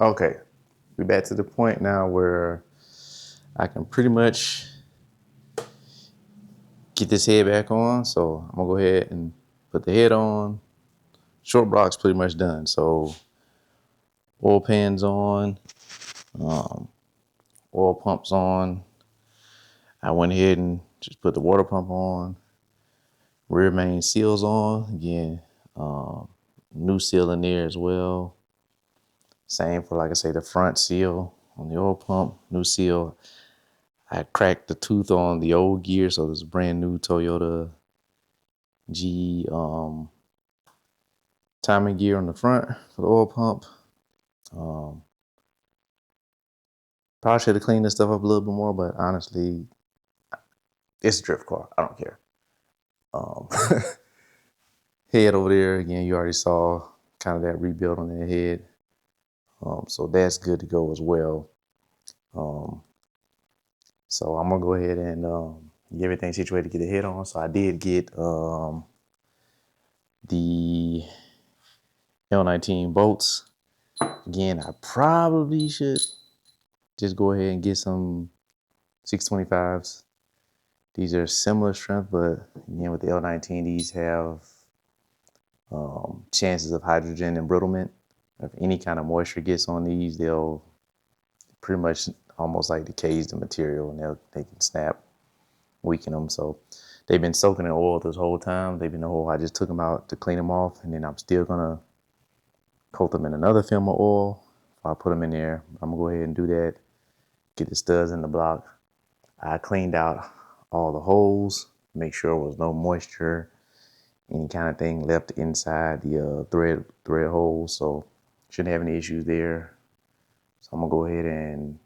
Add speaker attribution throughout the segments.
Speaker 1: Okay, we back to the point now where I can pretty much get this head back on. So I'm gonna go ahead and put the head on. Short block's pretty much done. So oil pan's on, um, oil pump's on. I went ahead and just put the water pump on. Rear main seal's on. Again, new seal in there as well. Same for, like I say, the front seal on the oil pump, new seal. I cracked the tooth on the old gear, so there's a brand new Toyota G timing gear on the front for the oil pump. Probably should have cleaned this stuff up a little bit more, but honestly, it's a drift car. I don't care. Um, head over there, again, you already saw kind of that rebuild on that head. So that's good to go as well. So I'm gonna go ahead and get everything situated to get the head on. So I did get the L19 bolts. Again, I probably should just go ahead and get some 625s. These are similar strength, but again, with the L19, these have chances of hydrogen embrittlement. If any kind of moisture gets on these, they'll pretty much almost like decays the material, and they can snap, weaken them. So they've been soaking in oil this whole time. They've been the whole. I just took them out to clean them off, and then I'm still gonna coat them in another film of oil. I'll put them in there. I'm gonna go ahead and do that. Get the studs in the block. I cleaned out all the holes, make sure there was no moisture, any kind of thing left inside the thread holes. So shouldn't have any issues there. So I'm gonna go ahead and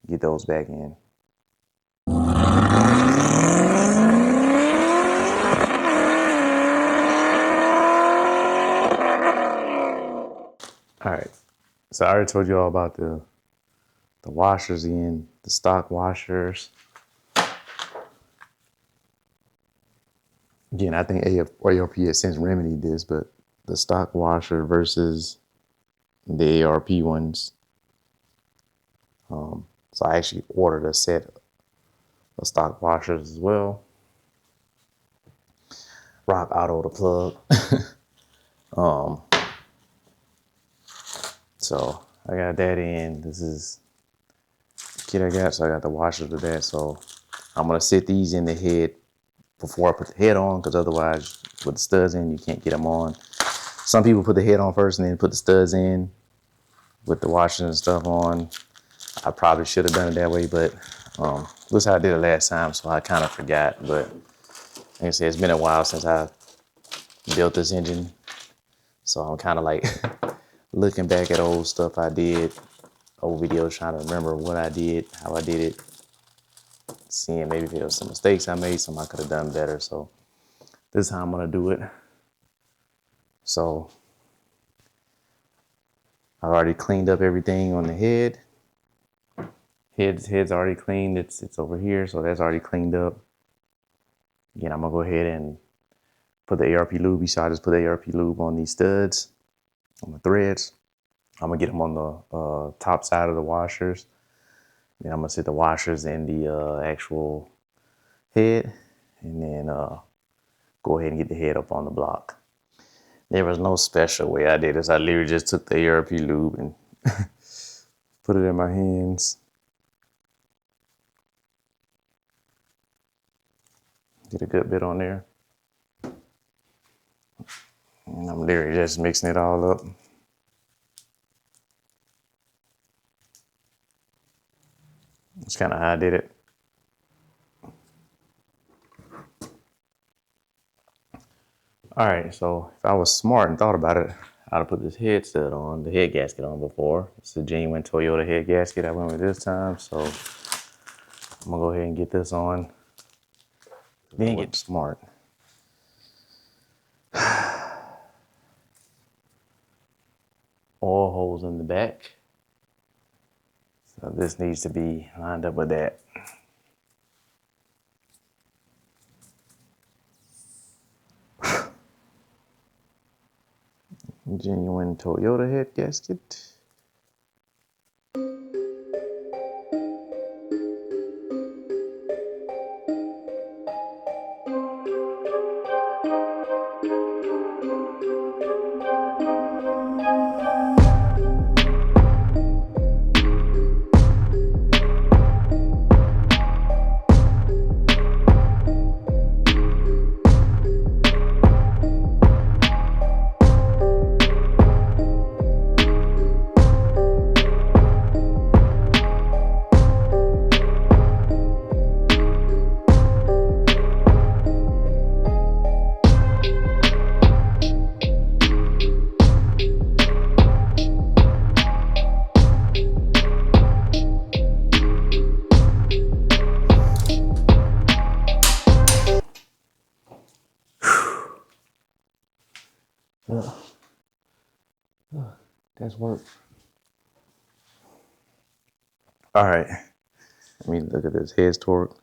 Speaker 1: get those back in. All right. So I already told you all about the washers in, the stock washers. Again, I think ARP has since remedied this, but the stock washer versus the ARP ones. So I actually ordered a set of stock washers as well. Rock Auto the plug. So I got that in. This is the kit I got. So I got the washers with that. So I'm gonna sit these in the head before I put the head on, because otherwise with the studs in, you can't get them on. Some people put the head on first and then put the studs in with the washers and stuff on. I probably should have done it that way, but this is how I did it last time, so I kind of forgot. But like I said, it's been a while since I built this engine, so I'm kind of like looking back at old stuff I did, old videos, trying to remember what I did, how I did it, seeing maybe there was some mistakes I made, some I could have done better. So this is how I'm gonna do it. So I've already cleaned up everything on the head. Head's already cleaned. It's over here, so that's already cleaned up. Again, I'm gonna go ahead and put the ARP lube. So I just put the ARP lube on these studs, on the threads. I'm gonna get them on the top side of the washers. Then I'm gonna set the washers in the actual head, and then go ahead and get the head up on the block. There was no special way I did this. I literally just took the ARP lube and put it in my hands. Get a good bit on there. And I'm literally just mixing it all up. That's kind of how I did it. All right, so if I was smart and thought about it, I'd have put this head stud on, the head gasket on before. It's a genuine Toyota head gasket I went with this time, so I'm gonna go ahead and get this on. Then get smart. Oil holes in the back. So this needs to be lined up with that. Genuine Toyota head gasket. Nice work. All right. Let me look at this head torque.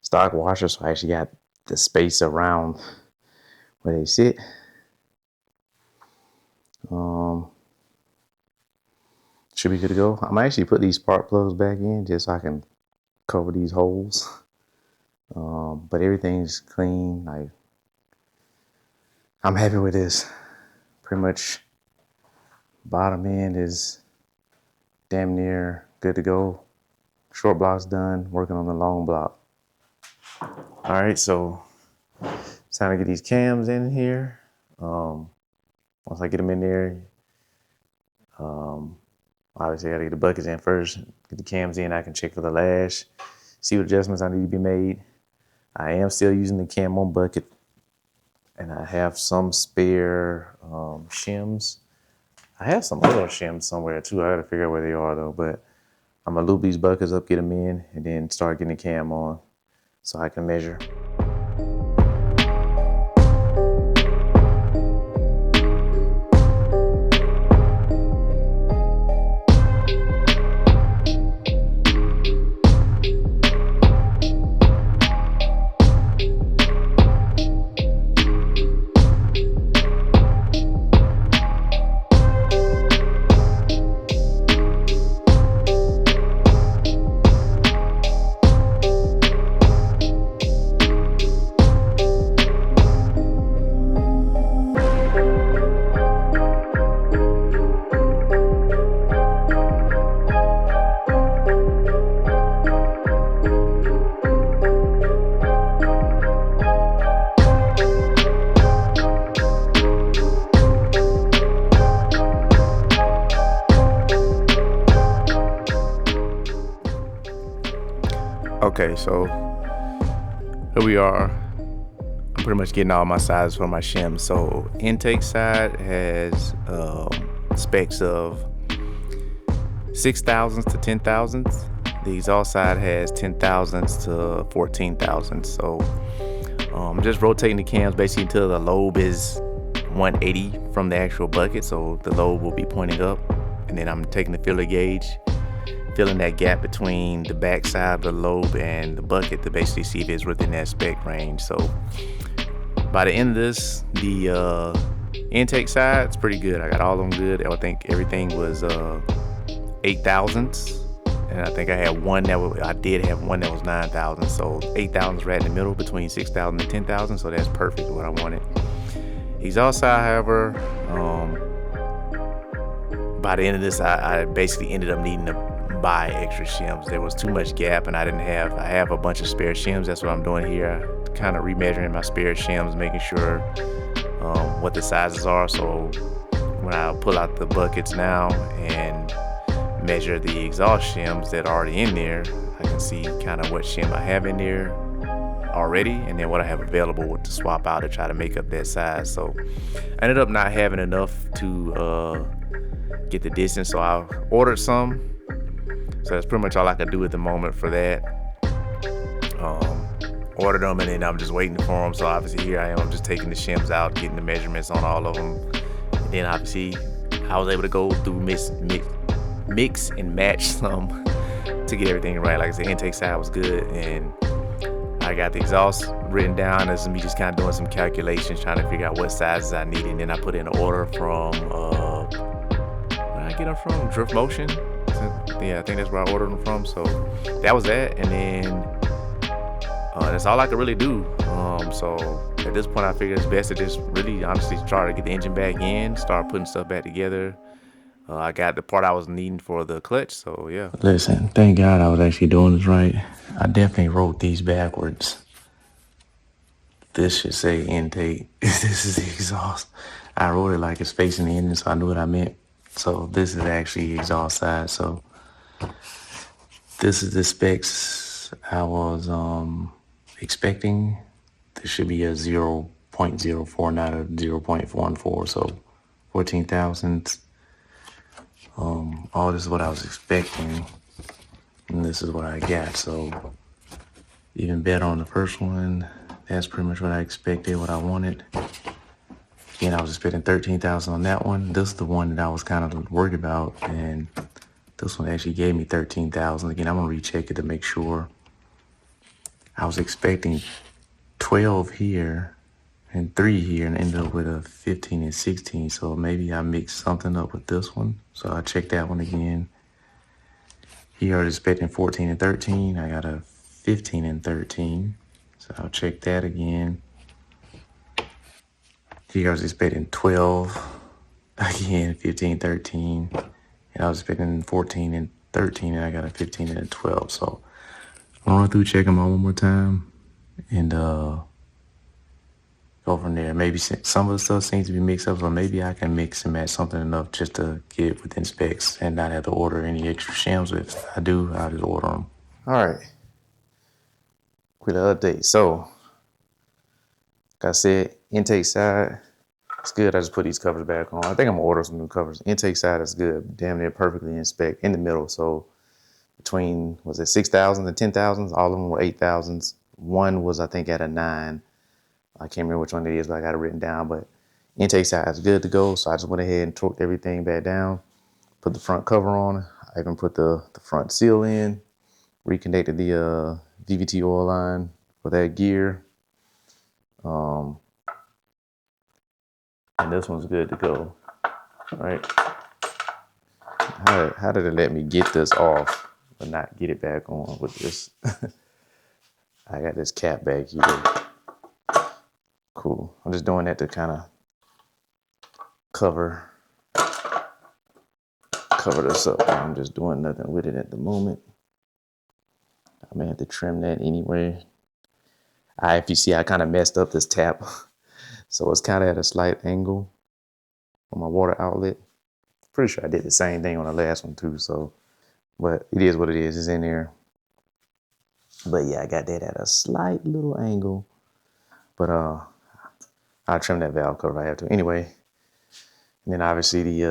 Speaker 1: Stock washer, so I actually got the space around where they sit. Should be good to go. I'm actually put these spark plugs back in just so I can cover these holes. But everything's clean. Like, I'm happy with this. Pretty much bottom end is damn near good to go. Short block's done, working on the long block. All right, so it's time to get these cams in here. Once I get them in there, obviously I gotta get the buckets in first, get the cams in, I can check for the lash, see what adjustments I need to be made. I am still using the cam on bucket, and I have some spare shims. I have some other shims somewhere too. I gotta figure out where they are though, but I'm gonna loop these buckets up, get them in, and then start getting the cam on so I can measure. Okay, so here we are. I'm pretty much getting all my sizes for my shims. So intake side has specs of 6,000s to 10,000s. The exhaust side has 10,000s to 14,000s. So I'm just rotating the cams basically until the lobe is 180 from the actual bucket. So the lobe will be pointing up, and then I'm taking the filler gauge, filling that gap between the back side of the lobe and the bucket to basically see if it's within that spec range. So by the end of this, the intake side is pretty good. I got all of them good. I think everything was 8,000s, and I think I had one that was, I did have one that was 9,000. So 8,000s right in the middle between 6,000 and 10,000. So that's perfect what I wanted. Exhaust side, however, by the end of this, I basically ended up needing to buy extra shims. There was too much gap, and I have a bunch of spare shims. That's what I'm doing here, kind of remeasuring my spare shims, making sure what the sizes are. So when I pull out the buckets now and measure the exhaust shims that are already in there, I can see kind of what shim I have in there already, and then what I have available to swap out to try to make up that size. So I ended up not having enough to get the distance, so I ordered some. So that's pretty much all I could do at the moment for that. Ordered them, and then I'm just waiting for them. So obviously here I am, I'm just taking the shims out, getting the measurements on all of them. And then obviously I was able to go through mix and match some to get everything right. Like I said, intake side was good, and I got the exhaust written down as me just kind of doing some calculations, trying to figure out what sizes I need. And then I put in an order from, where did I get them from? Drift Motion. Yeah, I think that's where I ordered them from. So that was that, and then that's all I could really do. So at this point, I figured it's best to just really honestly try to get the engine back in, start putting stuff back together. I got the part I was needing for the clutch, so yeah. Listen, thank God I was actually doing this right. I definitely wrote these backwards. This should say intake. This is the exhaust. I wrote it like it's facing the engine, so I knew what I meant. So this is actually exhaust side. So this is the specs I was expecting. This should be a 0.04, not a 0.14. So 14,000. All this is what I was expecting, and this is what I got. So even better on the first one. That's pretty much what I expected, what I wanted. Again, I was expecting 13,000 on that one. This is the one that I was kind of worried about, and this one actually gave me 13,000. Again, I'm gonna recheck it to make sure. I was expecting 12 here and 3 here, and ended up with a 15 and 16. So maybe I mixed something up with this one. So I checked that one again. Here I was expecting 14 and 13. I got a 15 and 13. So I'll check that again. Here I was expecting 12. Again, 15, 13. And I was expecting 14 and 13, and I got a 15 and a 12. So I'm gonna run through, check them out one more time, and go from there. Maybe some of the stuff seems to be mixed up, or maybe I can mix and match something enough just to get within specs and not have to order any extra shims. If I do, I'll just order them. All right. Quick update. So, like I said, intake side, it's good. I just put these covers back on. I think I'm gonna order some new covers. Intake side is good. Damn near perfectly in spec in the middle. So between, was it 6,000 and 10,000s? All of them were 8,000s. One was, I think, at a 9. I can't remember which one it is, but I got it written down. But intake side is good to go. So I just went ahead and torqued everything back down, put the front cover on. I even put the front seal in, reconnected the VVT oil line for that gear. And this one's good to go. All right. How did it let me get this off but not get it back on with this? I got this cap back here. Cool. I'm just doing that to kind of cover this up. I'm just doing nothing with it at the moment. I may have to trim that anyway. If you see, I kind of messed up this tap. So it's kind of at a slight angle on my water outlet. Pretty sure I did the same thing on the last one too. So, but it is what it is. It's in there. But yeah, I got that at a slight little angle. But I'll trim that valve cover if I have to. Anyway, and then obviously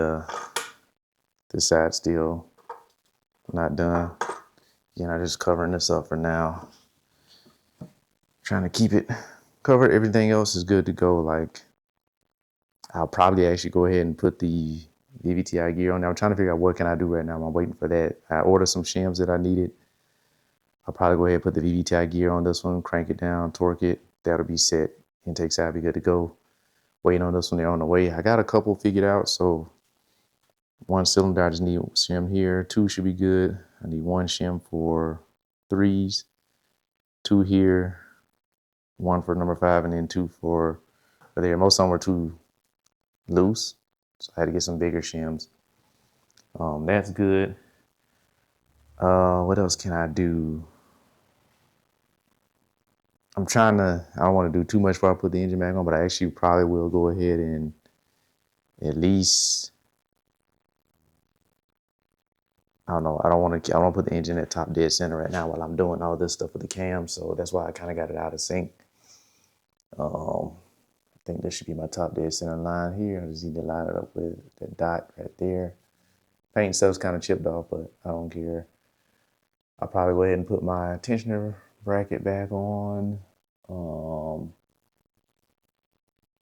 Speaker 1: this side still not done. Again, I'm just covering this up for now. Trying to keep it covered. Everything else is good to go. Like, I'll probably actually go ahead and put the VVTi gear on there. I'm trying to figure out what can I do right now. I'm waiting for that. I ordered some shims that I needed. I'll probably go ahead and put the VVTi gear on this one, crank it down, torque it. That'll be set. Intake side be good to go. Waiting on this one, they're on the way. I got a couple figured out. So 1 cylinder, I just need shim here. 2 should be good. I need 1 shim for 3s, 2 here, 1 for number 5, and then 2 for there. Most of them were too loose, so I had to get some bigger shims. That's good. What else can I do? I don't want to do too much before I put the engine back on, but I actually probably will go ahead and at least, I don't know, I don't want to put the engine at top dead center right now while I'm doing all this stuff with the cam, so that's why I kind of got it out of sync. I think this should be my top dead center line here. I just need to line it up with that dot right there. Paint stuff's kind of chipped off, but I don't care. I'll probably go ahead and put my tensioner bracket back on.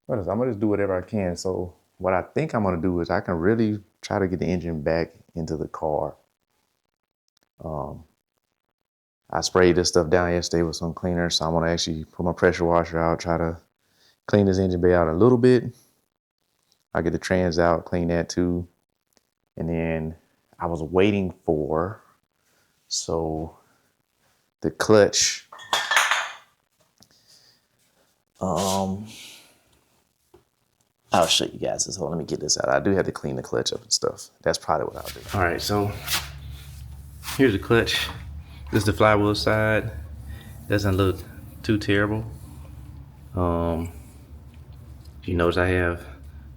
Speaker 1: What else? I'm gonna just do whatever I can. So what I think I'm gonna do is I can really try to get the engine back into the car. I sprayed this stuff down yesterday with some cleaner, so I'm gonna actually put my pressure washer out, try to clean this engine bay out a little bit. I'll get the trans out, clean that too. And then I was waiting for, so the clutch, I'll show you guys this. Hold on, let me get this out. I do have to clean the clutch up and stuff. That's probably what I'll do. All right, so here's the clutch. This is the flywheel side. Doesn't look too terrible. You notice I have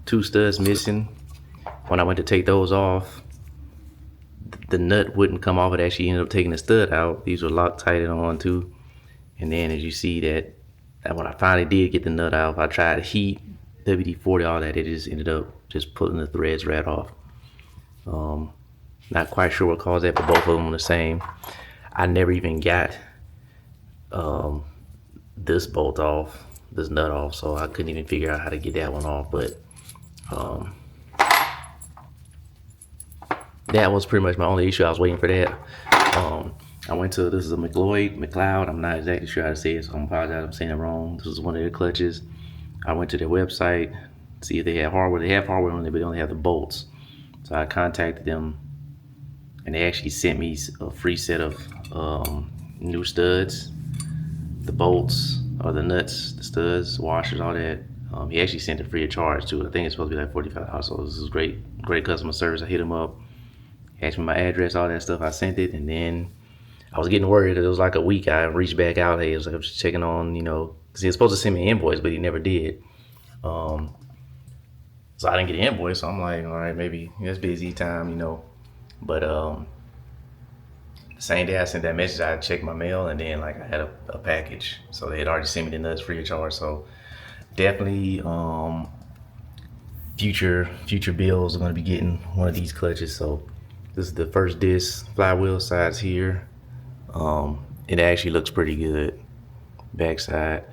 Speaker 1: 2 studs missing. When I went to take those off, the nut wouldn't come off. It actually ended up taking the stud out. These were Loctited on too. And then as you see that when I finally did get the nut out, I tried heat, WD-40, all that, it just ended up just pulling the threads right off. Not quite sure what caused that, but both of them were the same. I never even got this bolt off. this nut off, so I couldn't even figure out how to get that one off. But that was pretty much my only issue. I was waiting for that. I went to, this is a McLeod. I'm not exactly sure how to say it, so I apologize. I'm saying it wrong. This is one of their clutches. I went to their website, see if they had hardware. They have hardware on it, but they only have the bolts. So I contacted them, and they actually sent me a free set of new studs, the bolts, or the nuts, the studs, washers, all that. He actually sent it free of charge too. I think it's supposed to be like $45. So this is great customer service. I hit him up, asked me my address, all that stuff. I sent it, and then I was getting worried. It was like a week. I reached back out. Hey, I was just checking on, because he was supposed to send me an invoice, but he never did. So I didn't get an invoice. So I'm like, all right, maybe it's busy time, But the same day I sent that message, I checked my mail, and then like I had a package. So they had already sent me the nuts free of charge. So definitely future bills are gonna be getting one of these clutches. So this is the first disc, flywheel sides here. It actually looks pretty good. Backside,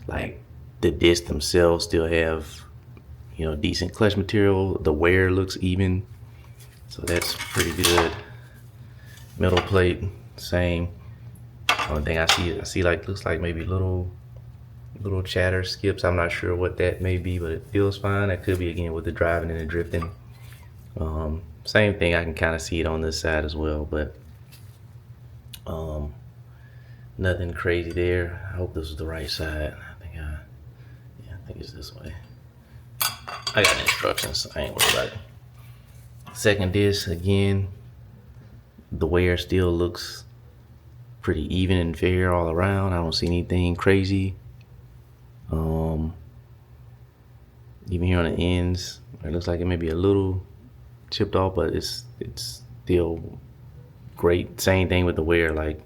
Speaker 1: like the discs themselves still have, decent clutch material. The wear looks even, so that's pretty good. Metal plate, same. Only thing I see like, looks like maybe little chatter skips. I'm not sure what that may be, but it feels fine. That could be, again, with the driving and the drifting. Same thing, I can kind of see it on this side as well, but nothing crazy there. I hope this is the right side. I think it's this way. I got instructions, so I ain't worried about it. Second disc, again, the wear still looks pretty even and fair all around. I don't see anything crazy. Even here on the ends, it looks like it may be a little chipped off, but it's still great. Same thing with the wear, like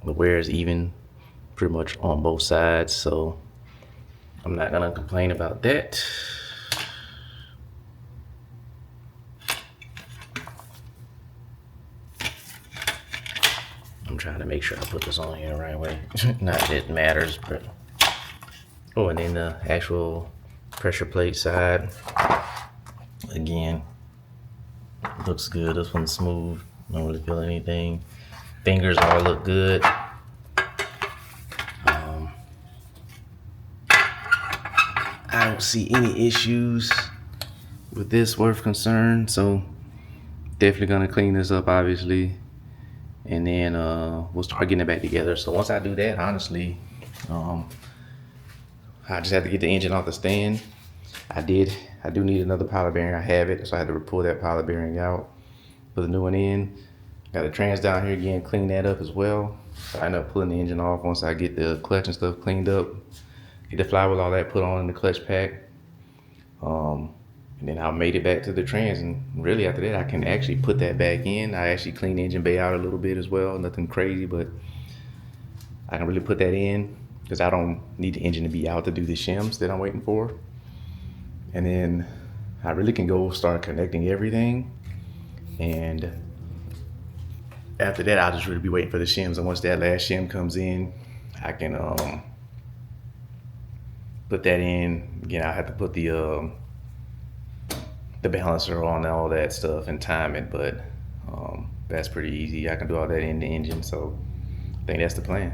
Speaker 1: the wear is even pretty much on both sides, so I'm not gonna complain about that. I'm trying to make sure I put this on here the right way. Not that it matters, but oh, and then the actual pressure plate side, again, looks good. This one's smooth. Don't really feel anything. Fingers all look good. I don't see any issues with this worth concern, so definitely gonna clean this up, obviously, and then we'll start getting it back together. So once I do that, honestly, I just have to get the engine off the stand. I do need another pilot bearing. I have it, so I had to pull that pilot bearing out, put the new one in. Got the trans down here again, clean that up as well. So I end up pulling the engine off once I get the clutch and stuff cleaned up. Get the flywheel, all that put on in the clutch pack. And then I made it back to the trans, and really after that I can actually put that back in. I actually cleaned the engine bay out a little bit as well, nothing crazy, but I can really put that in because I don't need the engine to be out to do the shims that I'm waiting for. And then I really can go start connecting everything, and after that I'll just really be waiting for the shims. And once that last shim comes in, I can put that in. Again, I have to put the balancer on, all that stuff, and time it, but that's pretty easy. I can do all that in the engine, so I think that's the plan.